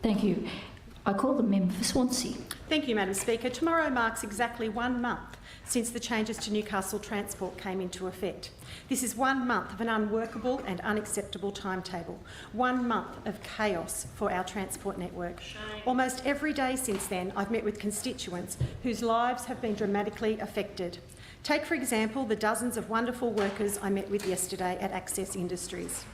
Thank you. I call the member for Swansea. Thank you, Madam Speaker. Tomorrow marks exactly 1 month since the changes to Newcastle Transport came into effect. This is 1 month of an unworkable and unacceptable timetable, 1 month of chaos for our transport network. Shame. Almost every day since then, I've met with constituents whose lives have been dramatically affected. Take, for example, the dozens of wonderful workers I met with yesterday at Access Industries.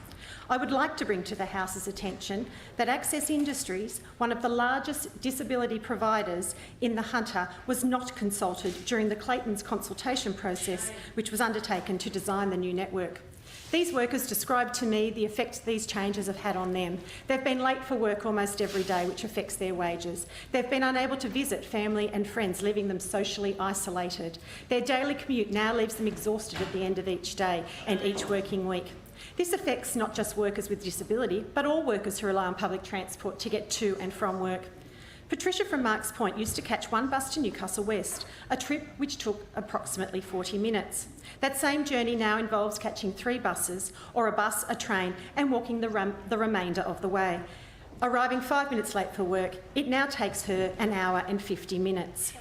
I would like to bring to the House's attention that Access Industries, one of the largest disability providers in the Hunter, was not consulted during the Clayton's consultation process, which was undertaken to design the new network. These workers described to me the effect these changes have had on them. They've been late for work almost every day, which affects their wages. They've been unable to visit family and friends, leaving them socially isolated. Their daily commute now leaves them exhausted at the end of each day and each working week. This affects not just workers with disability, but all workers who rely on public transport to get to and from work. Patricia from Marks Point used to catch one bus to Newcastle West, a trip which took approximately 40 minutes. That same journey now involves catching 3 buses, or a bus, a train, and walking the remainder of the way. Arriving 5 minutes late for work, it now takes her 1 hour and 50 minutes.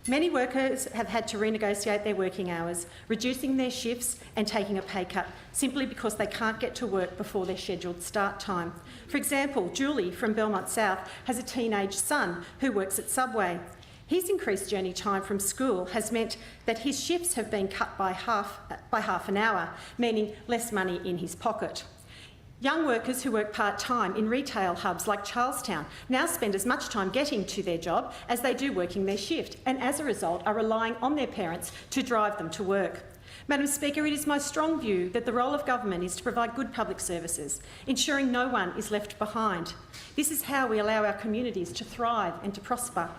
Many workers have had to renegotiate their working hours, reducing their shifts and taking a pay cut simply because they can't get to work before their scheduled start time. For example, Julie from Belmont South has a teenage son who works at Subway. His increased journey time from school has meant that his shifts have been cut by half an hour, meaning less money in his pocket. Young workers who work part-time in retail hubs like Charlestown now spend as much time getting to their job as they do working their shift, and as a result are relying on their parents to drive them to work. Madam Speaker, it is my strong view that the role of government is to provide good public services, ensuring no one is left behind. This is how we allow our communities to thrive and to prosper.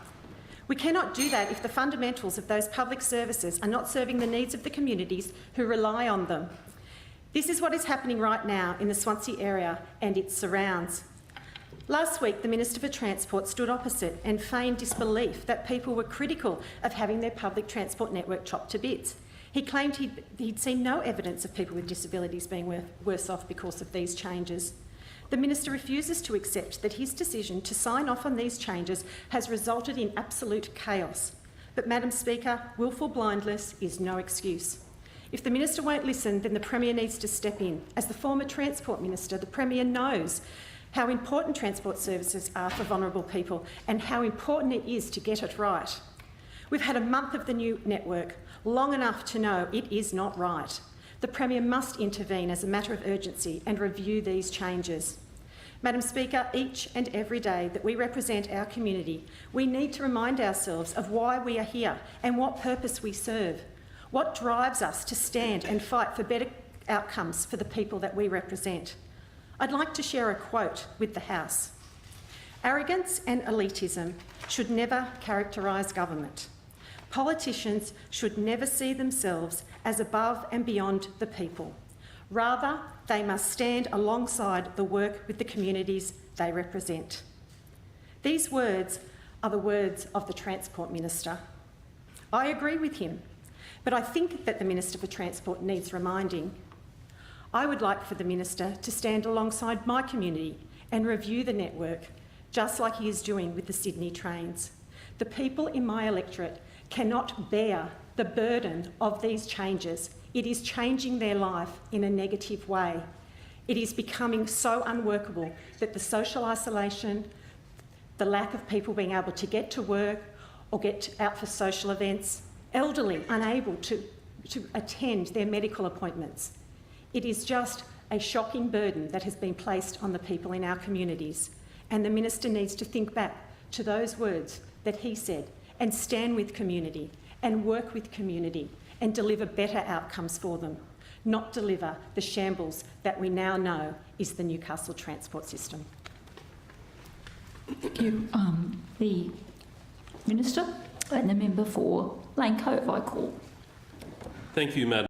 We cannot do that if the fundamentals of those public services are not serving the needs of the communities who rely on them. This is what is happening right now in the Swansea area and its surrounds. Last week, the Minister for Transport stood opposite and feigned disbelief that people were critical of having their public transport network chopped to bits. He claimed he'd seen no evidence of people with disabilities being worse off because of these changes. The Minister refuses to accept that his decision to sign off on these changes has resulted in absolute chaos. But, Madam Speaker, willful blindness is no excuse. If the Minister won't listen, then the Premier needs to step in. As the former Transport Minister, the Premier knows how important transport services are for vulnerable people and how important it is to get it right. We've had a month of the new network, long enough to know it is not right. The Premier must intervene as a matter of urgency and review these changes. Madam Speaker, each and every day that we represent our community, we need to remind ourselves of why we are here and what purpose we serve. What drives us to stand and fight for better outcomes for the people that we represent? I'd like to share a quote with the House. Arrogance and elitism should never characterise government. Politicians should never see themselves as above and beyond the people. Rather, they must stand alongside the work with the communities they represent. These words are the words of the Transport Minister. I agree with him. But I think that the Minister for Transport needs reminding. I would like for the Minister to stand alongside my community and review the network, just like he is doing with the Sydney trains. The people in my electorate cannot bear the burden of these changes. It is changing their life in a negative way. It is becoming so unworkable that the social isolation, the lack of people being able to get to work or get out for social events, elderly unable to attend their medical appointments. It is just a shocking burden that has been placed on the people in our communities, and the Minister needs to think back to those words that he said and stand with community and work with community and deliver better outcomes for them, not deliver the shambles that we now know is the Newcastle transport system. Thank you. The Minister and the member for Lane Cove, I call. Thank you, Madam